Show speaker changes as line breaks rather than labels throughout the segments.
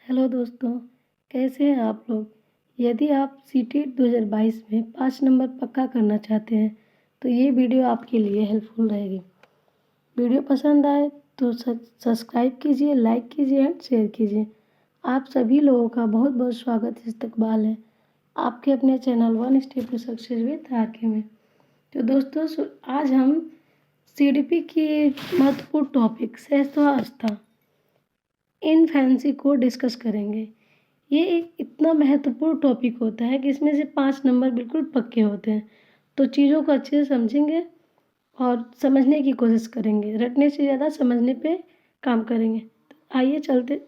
Hello दोस्तों, कैसे हैं आप लोग। यदि आप सीटेट 2022 में 5 नंबर पक्का करना चाहते हैं तो ये वीडियो आपके लिए हेल्पफुल रहेगी। वीडियो पसंद आए तो सब्सक्राइब कीजिए, लाइक कीजिए एंड शेयर कीजिए। आप सभी लोगों का बहुत बहुत स्वागत इस्तकबाल है आपके अपने channel one step to success with RK में। तो दोस्तों, आज हम सीडीपी की महत्वपूर्ण टॉपिक सहस्त्रावस्था इन फैंसी को डिस्कस करेंगे। ये एक इतना महत्वपूर्ण टॉपिक होता है कि इसमें से 5 नंबर बिल्कुल पक्के होते हैं। तो चीज़ों को अच्छे से समझेंगे और समझने की कोशिश करेंगे, रटने से ज़्यादा समझने पे काम करेंगे। तो आइए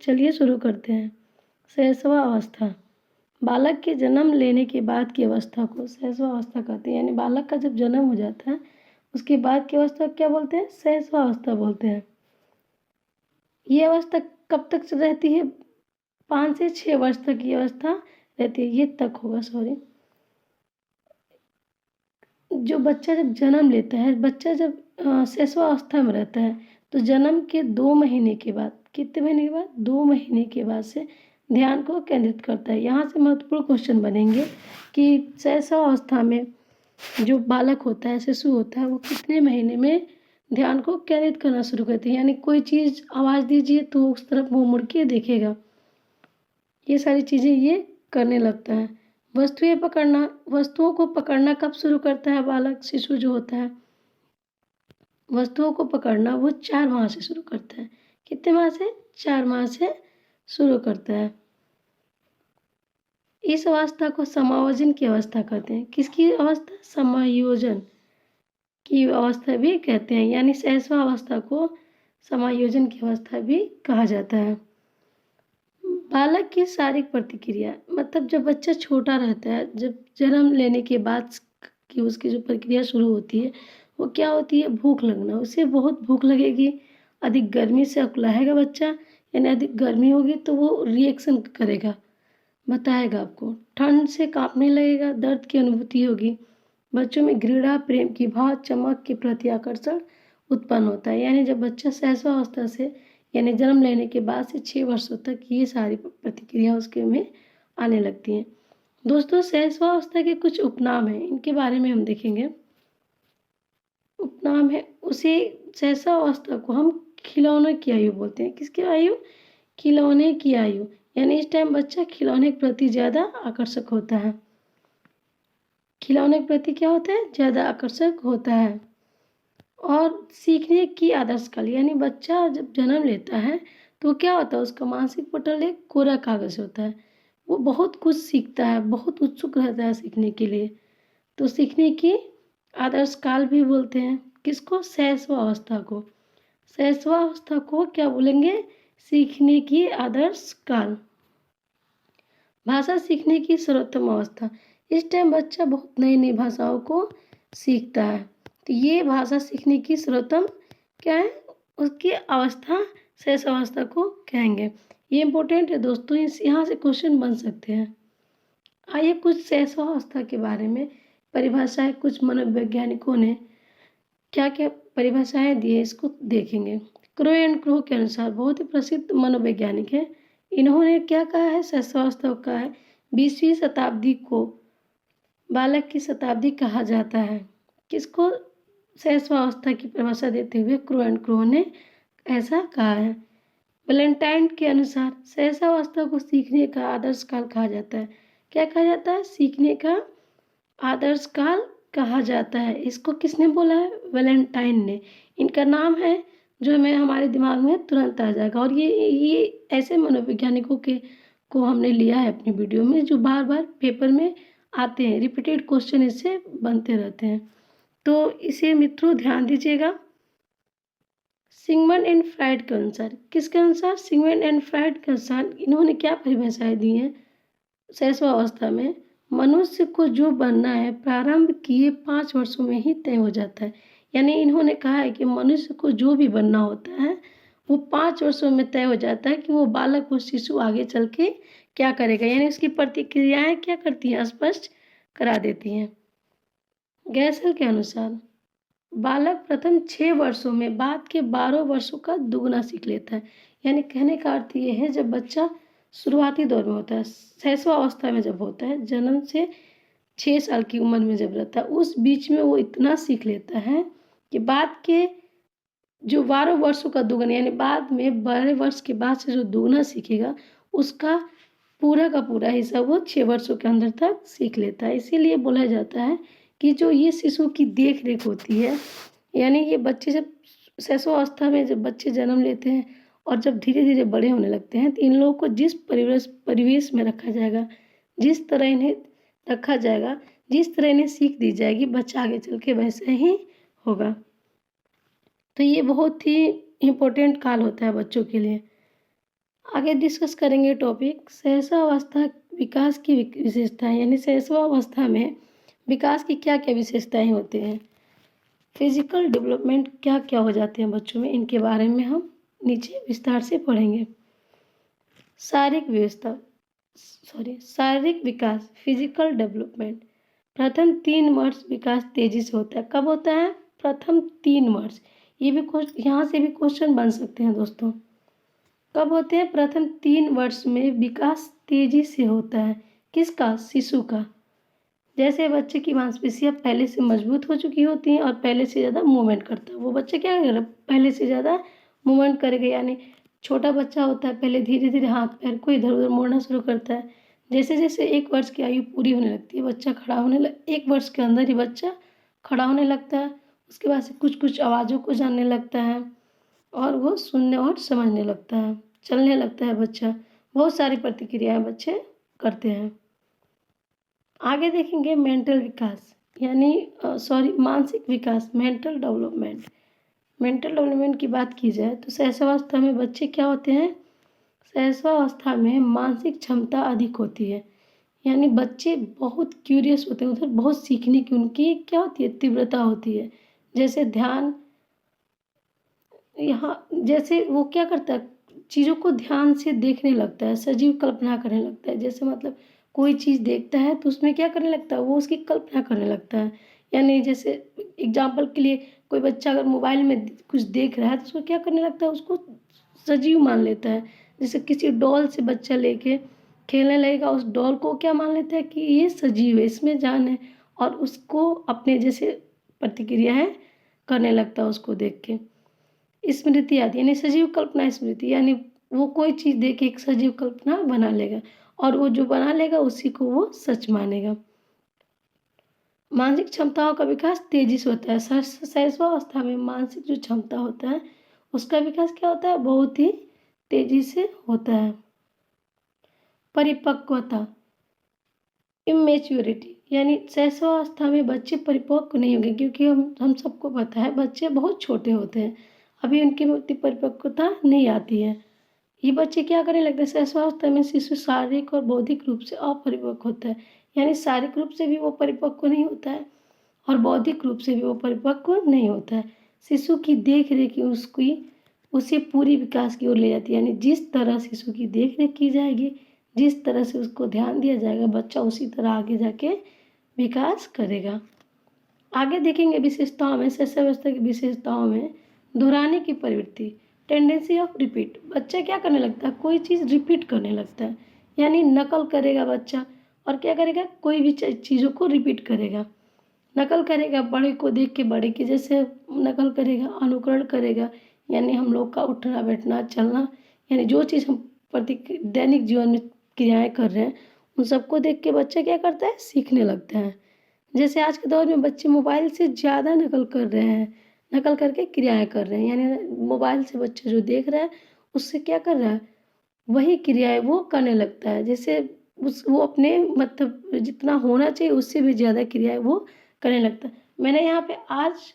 चलिए शुरू करते हैं। शैशव अवस्था, बालक के जन्म लेने के बाद की अवस्था को शैशव अवस्था कहते हैं। यानी बालक का जब जन्म हो जाता है उसके बाद की अवस्था क्या बोलते हैं? शैशव अवस्था बोलते हैं। ये अवस्था कब तक रहती है? 5 से 6 वर्ष तक ये अवस्था रहती है। ये तक होगा, सॉरी। जो बच्चा जब जन्म लेता है, बच्चा जब शैशवावस्था में रहता है तो जन्म के 2 महीने के बाद, कितने महीने के बाद? 2 महीने के बाद से ध्यान को केंद्रित करता है। यहाँ से महत्वपूर्ण क्वेश्चन बनेंगे कि शैशवावस्था में जो बालक होता है, शिशु होता है, वो कितने महीने में ध्यान को केंद्रित करना शुरू करते हैं। यानी कोई चीज़ आवाज़ दीजिए तो उस तरफ वो मुड़ के देखेगा। ये सारी चीज़ें ये करने लगता है। वस्तुओं को पकड़ना कब शुरू करता है बालक, शिशु जो होता है? वस्तुओं को पकड़ना वो 4 माह से शुरू करता है। कितने माह से? 4 माह से शुरू करता है। इस अवस्था को समायोजन की अवस्था कहते हैं। किसकी अवस्था? समायोजन की अवस्था भी कहते हैं। यानी शैशवावस्था को समायोजन की अवस्था भी कहा जाता है। बालक की शारीरिक प्रतिक्रिया, मतलब जब बच्चा छोटा रहता है, जब जन्म लेने के बाद की उसकी जो प्रक्रिया शुरू होती है वो क्या होती है? भूख लगना। उसे बहुत भूख लगेगी, अधिक गर्मी से अकुलाएगा बच्चा। यानी अधिक गर्मी होगी तो वो रिएक्शन करेगा, बताएगा आपको। ठंड से कांपने लगेगा, दर्द की अनुभूति होगी। बच्चों में घृणा, प्रेम की भाव, चमक के प्रति आकर्षण उत्पन्न होता है। यानी जब बच्चा शैशवावस्था से यानी जन्म लेने के बाद से 6 वर्षों तक ये सारी प्रतिक्रिया उसके में आने लगती हैं। दोस्तों, शैशवावस्था के कुछ उपनाम हैं, इनके बारे में हम देखेंगे। उपनाम है, उसे शैशवावस्था को हम खिलौने की आयु बोलते हैं। किसकी आयु? खिलौने की आयु। यानी इस टाइम बच्चा खिलौने के प्रति ज़्यादा आकर्षक होता है। खिलौने के प्रति क्या होता है? ज़्यादा आकर्षक होता है। और सीखने की आदर्श काल, यानी बच्चा जब जन्म लेता है तो क्या होता है? उसका मानसिक पटल एक कोरा कागज होता है। वो बहुत कुछ सीखता है, बहुत उत्सुक रहता है सीखने के लिए। तो सीखने की आदर्श काल भी बोलते हैं। किसको? शैशवावस्था को। शैशवावस्था को क्या बोलेंगे? सीखने की आदर्श काल। भाषा सीखने की सर्वोत्तम अवस्था, इस टाइम बच्चा बहुत नई नई भाषाओं को सीखता है। तो ये भाषा सीखने की सर्वोत्तम क्या है? उसकी अवस्था शैशवावस्था को कहेंगे। ये इम्पोर्टेंट है दोस्तों, यहाँ से क्वेश्चन बन सकते हैं। आइए कुछ शैशवावस्था के बारे में परिभाषाएं कुछ मनोवैज्ञानिकों ने क्या क्या परिभाषाएं दी है, इसको देखेंगे। क्रो एंड क्रो के अनुसार, बहुत ही प्रसिद्ध मनोवैज्ञानिक है, इन्होंने क्या कहा है? शैशवावस्था को कहा है 20वीं शताब्दी को बालक की शताब्दी कहा जाता है। किसको? शैशवावस्था की परिभाषा देते हुए क्रो एंड क्रो ने ऐसा कहा है। वैलेंटाइन के अनुसार शैशवावस्था को सीखने का आदर्श काल कहा जाता है। क्या कहा जाता है? सीखने का आदर्श काल कहा जाता है। इसको किसने बोला है? वैलेंटाइन ने। इनका नाम है जो हमें हमारे दिमाग में तुरंत आ जाएगा। और ये ऐसे मनोवैज्ञानिकों को हमने लिया है अपनी वीडियो में, जो बार बार पेपर में आते हैं, रिपीटेड क्वेश्चन इससे बनते रहते हैं। तो इसे मित्रों ध्यान दीजिएगा। सिगमंड एंड फ्राइड के अनुसार, किसके अनुसार? सिगमंड एंड फ्राइड के अनुसार इन्होंने क्या परिभाषाएं दी हैं? शैशवावस्था में मनुष्य को जो बनना है प्रारंभ किए 5 वर्षों में ही तय हो जाता है। यानी इन्होंने कहा है कि मनुष्य को जो भी बनना होता है वो 5 वर्षों में तय हो जाता है कि वो बालक, वो शिशु आगे चल के क्या करेगा। यानी उसकी प्रतिक्रियाएं क्या करती हैं? स्पष्ट करा देती हैं। गैसल के अनुसार बालक प्रथम 6 वर्षों में बाद के 12 वर्षों का दुगना सीख लेता है। यानी कहने का अर्थ ये है, जब बच्चा शुरुआती दौर में होता है, शैशव अवस्था में जब होता है, जन्म से 6 साल की उम्र में जब रहता है, उस बीच में वो इतना सीख लेता है कि बाद के जो 12 वर्षों का दुगना, यानी बाद में 12 वर्ष के बाद से जो दुगना सीखेगा, उसका पूरा का पूरा हिस्सा वो 6 वर्षों के अंदर तक सीख लेता है। इसीलिए बोला जाता है कि जो ये शिशु की देख रेख होती है, यानी ये बच्चे जब शैशव अवस्था में जब बच्चे जन्म लेते हैं और जब धीरे धीरे बड़े होने लगते हैं, तो इन लोगों को जिस परिवेश में रखा जाएगा, जिस तरह इन्हें रखा जाएगा, जिस तरह इन्हें सीख दी जाएगी, बच्चा आगे चल के वैसे ही होगा। तो ये बहुत ही इम्पोर्टेंट काल होता है बच्चों के लिए। आगे डिस्कस करेंगे टॉपिक शैशवावस्था विकास की विशेषताएं, यानी शैशवावस्था में विकास की क्या क्या विशेषताएं होती हैं, फिजिकल डेवलपमेंट क्या क्या हो जाते हैं बच्चों में, इनके बारे में हम नीचे विस्तार से पढ़ेंगे। शारीरिक विकास, फिजिकल डेवलपमेंट। प्रथम 3 वर्ष विकास तेजी से होता है। कब होता है? प्रथम 3 वर्ष। ये भी यहाँ से भी क्वेश्चन बन सकते हैं दोस्तों। कब होते हैं? प्रथम 3 वर्ष में विकास तेजी से होता है। किसका? शिशु का। जैसे बच्चे की मांसपेशियां पहले से मजबूत हो चुकी होती हैं और पहले से ज़्यादा मूवमेंट करता है, वो बच्चा क्या करेगा? पहले से ज़्यादा मूवमेंट करेगा। यानी छोटा बच्चा होता है, पहले धीरे धीरे हाथ पैर को इधर उधर मोड़ना शुरू करता है। जैसे जैसे 1 वर्ष की आयु पूरी होने लगती है, बच्चा खड़ा होने 1 वर्ष के अंदर ही बच्चा खड़ा होने लगता है। उसके बाद से कुछ कुछ आवाज़ों को जानने लगता है और वो सुनने और समझने लगता है, चलने लगता है बच्चा। बहुत सारी प्रतिक्रियाएं बच्चे करते हैं। आगे देखेंगे मेंटल विकास, यानी मानसिक विकास, मेंटल डेवलपमेंट। मेंटल डेवलपमेंट की बात की जाए तो शैशवावस्था में बच्चे क्या होते हैं? शैशवावस्था में मानसिक क्षमता अधिक होती है, यानी बच्चे बहुत क्यूरियस होते हैं, उधर बहुत सीखने की उनकी क्या होती है? तीव्रता होती है। जैसे ध्यान, यहाँ जैसे वो क्या करता है? चीज़ों को ध्यान से देखने लगता है, सजीव कल्पना करने लगता है। जैसे मतलब कोई चीज़ देखता है तो उसमें क्या करने लगता है? वो उसकी कल्पना करने लगता है। यानी जैसे एग्जाम्पल के लिए कोई बच्चा अगर मोबाइल में कुछ देख रहा है तो उसको क्या करने लगता है? उसको सजीव मान लेता है। जैसे किसी डॉल से बच्चा लेके खेलने लगेगा, उस डॉल को क्या मान लेता है कि ये सजीव है, इसमें जान है, और उसको अपने जैसे प्रतिक्रिया है करने लगता है उसको देख के। स्मृति आदि, यानी सजीव कल्पना स्मृति, यानी वो कोई चीज़ देख के एक सजीव कल्पना बना लेगा और वो जो बना लेगा उसी को वो सच मानेगा। मानसिक क्षमताओं का विकास तेजी से होता है। शैशवावस्था में मानसिक जो क्षमता होता है उसका विकास क्या होता है? बहुत ही तेजी से होता है। परिपक्वता, इमेच्योरिटी, यानी शैशवावस्था में बच्चे परिपक्व नहीं होंगे, क्योंकि हम सबको पता है बच्चे बहुत छोटे होते हैं, अभी उनकी उतनी परिपक्वता नहीं आती है। ये बच्चे क्या करने लगते हैं? शैशवावस्था में शिशु शारीरिक और बौद्धिक रूप से अपरिपक्व होता है, यानी शारीरिक रूप से भी वो परिपक्व नहीं होता है और बौद्धिक रूप से भी वो परिपक्व नहीं होता है। शिशु की देख रेख उसकी उसे पूरी विकास की ओर ले जाती है, यानी जिस तरह शिशु की देख रेख की जाएगी, जिस तरह से उसको ध्यान दिया जाएगा, बच्चा उसी तरह आगे जाके विकास करेगा। आगे देखेंगे विशेषताओं में, शैशवावस्था की विशेषताओं में दोहराने की प्रवृत्ति, टेंडेंसी ऑफ रिपीट। बच्चा क्या करने लगता है? कोई चीज़ रिपीट करने लगता है, यानी नकल करेगा बच्चा। और क्या करेगा? कोई भी चीज़ों को रिपीट करेगा, नकल करेगा। बड़े को देख के बड़े की जैसे नकल करेगा, अनुकरण करेगा, यानी हम लोग का उठना बैठना चलना, यानी जो चीज़ हम दैनिक जीवन में क्रियाएं कर रहे हैं उन सबको देख के बच्चा क्या करता है? सीखने लगता है। जैसे आज के दौर में बच्चे मोबाइल से ज़्यादा नकल कर रहे हैं, नकल करके क्रियाएं कर रहे हैं, यानी मोबाइल से बच्चा जो देख रहा है उससे क्या कर रहा है? वही क्रियाएं वो करने लगता है। जैसे वो अपने मतलब जितना होना चाहिए उससे भी ज़्यादा क्रियाएं वो करने लगता है। मैंने यहाँ पे आज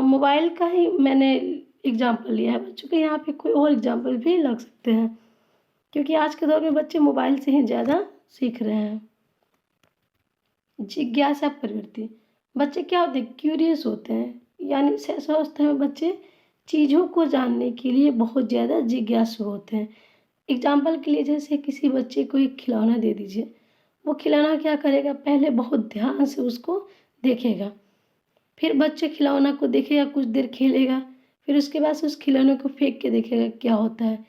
मोबाइल का ही मैंने एग्जाम्पल लिया है, बच्चों के यहाँ पे कोई और एग्जाम्पल भी लग सकते हैं, क्योंकि आज के दौर में बच्चे मोबाइल से ही ज़्यादा सीख रहे हैं। जिज्ञासा प्रवृत्ति, बच्चे क्या होते हैं? क्यूरियस होते हैं, यानी शैशवावस्था में बच्चे चीज़ों को जानने के लिए बहुत ज़्यादा जिज्ञासु होते हैं। एग्जाम्पल के लिए जैसे किसी बच्चे को एक खिलौना दे दीजिए, वो खिलौना क्या करेगा? पहले बहुत ध्यान से उसको देखेगा, फिर बच्चे खिलौना को देखेगा, कुछ देर खेलेगा, फिर उसके बाद से उस खिलौने को फेंक के देखेगा क्या होता है,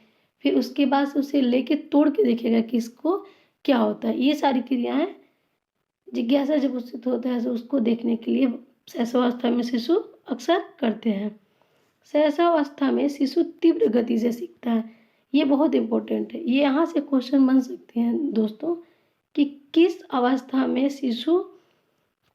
फिर उसके बाद से उसे लेके तोड़ के देखेगा कि इसको क्या होता है। ये सारी क्रियाएं जिज्ञासा जब उपस्थित होता है तो उसको देखने के लिए शैशवावस्था में शिशु अक्सर करते हैं। शैशवावस्था में शिशु तीव्र गति से सीखता है। ये बहुत इंपॉर्टेंट है, ये यहाँ से क्वेश्चन बन सकते हैं दोस्तों कि किस अवस्था में शिशु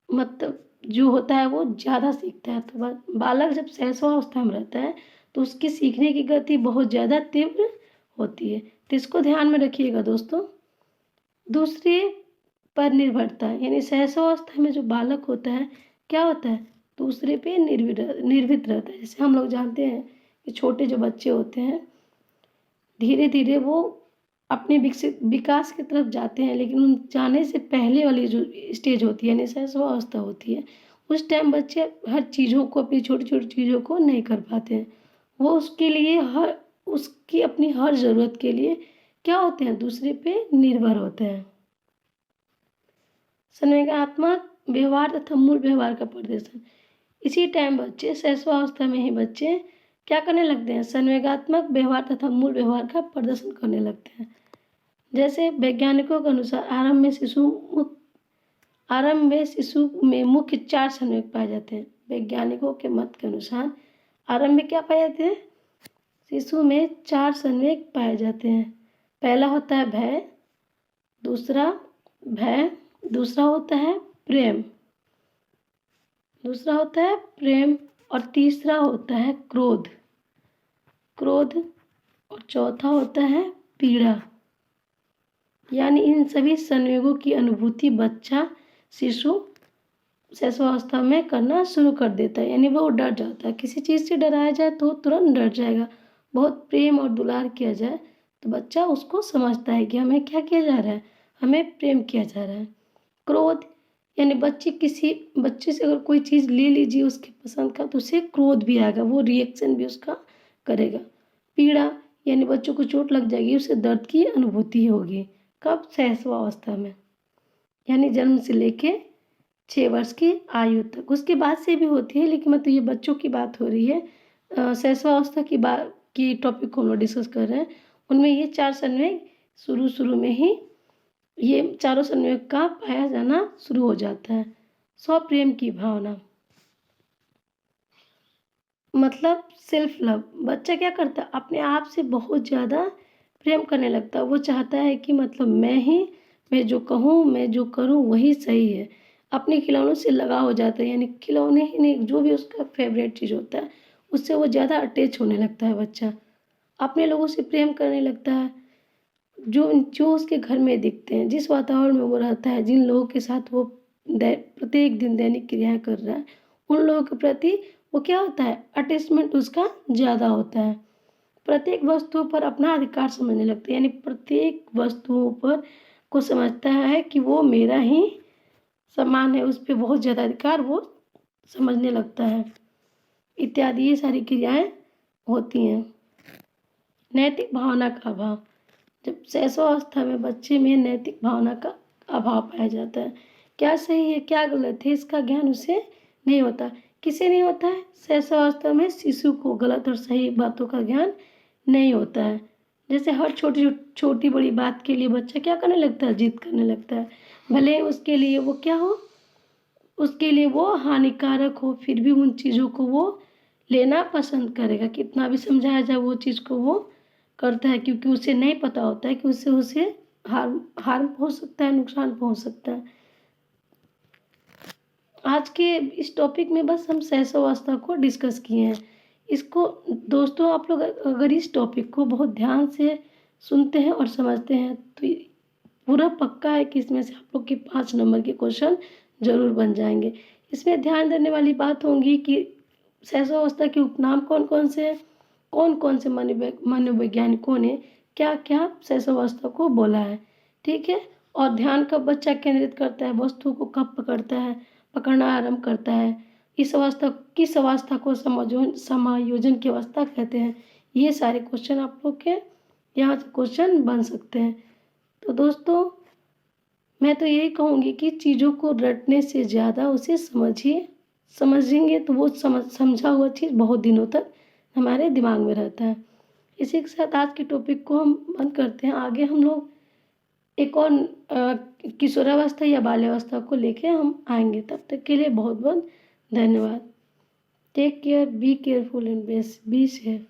मतलब जो होता है वो ज़्यादा सीखता है। तो बालक जब शैशवावस्था में रहता है तो उसकी सीखने की गति बहुत ज़्यादा तीव्र होती है, तो इसको ध्यान में रखिएगा दोस्तों। दूसरे पर निर्भरता, यानी शैशवावस्था में जो बालक होता है क्या होता है, दूसरे पे निर्भर रहता है। जैसे हम लोग जानते हैं कि छोटे जो बच्चे होते हैं धीरे धीरे वो अपने विकास की तरफ जाते हैं, लेकिन उन जाने से पहले वाली जो स्टेज होती है यानी शैशवावस्था होती है, उस टाइम बच्चे हर चीज़ों को, अपनी छोटी छोटी चीज़ों को नहीं कर पाते हैं। वो उसके लिए उसकी अपनी हर ज़रूरत के लिए क्या होते हैं, दूसरे पे निर्भर होते हैं। संवेगात्मक व्यवहार तथा मूल व्यवहार का प्रदर्शन, इसी टाइम बच्चे शैशवावस्था में ही बच्चे क्या करने लगते हैं, संवेगात्मक व्यवहार तथा मूल व्यवहार का प्रदर्शन करने लगते हैं। जैसे वैज्ञानिकों के अनुसार आरंभ में शिशु में मुख्य 4 संवेग पाए जाते हैं। वैज्ञानिकों के मत के अनुसार आरंभ में क्या पाए जाते हैं, शिशु में 4 संवेग पाए जाते हैं। पहला होता है भय, दूसरा होता है प्रेम, और तीसरा होता है क्रोध, और चौथा होता है पीड़ा। यानी इन सभी संवेगों की अनुभूति शिशु शैशवावस्था में करना शुरू कर देता है। यानी वो डर जाता है, किसी चीज़ से डराया जाए तो तुरंत डर जाएगा। बहुत प्रेम और दुलार किया जाए तो बच्चा उसको समझता है कि हमें क्या किया जा रहा है, हमें प्रेम किया जा रहा है। क्रोध, यानी बच्चे से अगर कोई चीज़ ले लीजिए उसके पसंद का तो उसे क्रोध भी आएगा, वो रिएक्शन भी उसका करेगा। पीड़ा, यानी बच्चों को चोट लग जाएगी, उसे दर्द की अनुभूति होगी। कब, शैशवावस्था में, यानी जन्म से लेके 6 वर्ष की आयु तक। उसके बाद से भी होती है, लेकिन मतलब ये बच्चों की बात हो रही है। शैशवावस्था की टॉपिक को हम लोग डिस्कस कर रहे हैं। उनमें ये 4 संवेग शुरू में ही ये चारों संवेग का पाया जाना शुरू हो जाता है। स्वप्रेम की भावना, मतलब सेल्फ लव। बच्चा क्या करता है, अपने आप से बहुत ज़्यादा प्रेम करने लगता है। वो चाहता है कि मतलब मैं जो कहूँ, मैं जो करूँ वही सही है। अपने खिलौनों से लगाव हो जाता है, यानी खिलौने ही नहीं, जो भी उसका फेवरेट चीज़ होता है उससे वो ज़्यादा अटैच होने लगता है। बच्चा अपने लोगों से प्रेम करने लगता है जो उसके घर में दिखते हैं, जिस वातावरण में वो रहता है, जिन लोगों के साथ वो प्रत्येक दिन दैनिक क्रियाएं कर रहा है, उन लोगों के प्रति वो क्या होता है, अटैचमेंट उसका ज़्यादा होता है। प्रत्येक वस्तुओं पर अपना अधिकार समझने लगता है, यानी प्रत्येक वस्तुओं पर को समझता है कि वो मेरा ही सामान है, उस पर बहुत ज़्यादा अधिकार वो समझने लगता है इत्यादि। ये सारी क्रियाएं होती हैं। नैतिक भावना का अभाव, जब शैशवावस्था में बच्चे में नैतिक भावना का अभाव पाया जाता है। क्या सही है क्या गलत है इसका ज्ञान उसे नहीं होता। किसे नहीं होता है, शैशवावस्था में शिशु को गलत और सही बातों का ज्ञान नहीं होता है। जैसे हर छोटी बड़ी बात के लिए बच्चा क्या करने लगता है, जिद करने लगता है, भले उसके लिए वो क्या हो, उसके लिए वो हानिकारक हो, फिर भी उन चीज़ों को वो लेना पसंद करेगा। कितना भी समझाया जाए वो चीज़ को वो करता है, क्योंकि उसे नहीं पता होता है कि उससे उसे हार्म हो सकता है, नुकसान पहुंच सकता है। आज के इस टॉपिक में बस हम शैशवावस्था को डिस्कस किए हैं। इसको दोस्तों आप लोग अगर इस टॉपिक को बहुत ध्यान से सुनते हैं और समझते हैं तो पूरा पक्का है कि इसमें से आप लोग के 5 नंबर के क्वेश्चन जरूर बन जाएंगे। इसमें ध्यान देने वाली बात होगी कि शैशवावस्था के उपनाम कौन कौन से हैं, कौन कौन से मनोवैज्ञानिकों ने क्या क्या शैशवावस्था को बोला है, ठीक है। और ध्यान कब बच्चा केंद्रित करता है, वस्तु को कब पकड़ना आरंभ करता है, किस अवस्था को समायोजन की अवस्था कहते हैं। ये सारे क्वेश्चन आप लोग के यहाँ से क्वेश्चन बन सकते हैं। तो दोस्तों मैं तो यही कहूँगी कि चीज़ों को रटने से ज़्यादा उसे समझेंगे तो वो समझा हुआ चीज़ बहुत दिनों तक हमारे दिमाग में रहता है। इसी के साथ आज के टॉपिक को हम बंद करते हैं। आगे हम लोग एक और किशोरावस्था या बाल्यावस्था को लेके हम आएंगे। तब तक के लिए बहुत बहुत धन्यवाद। Take care, be careful and be safe.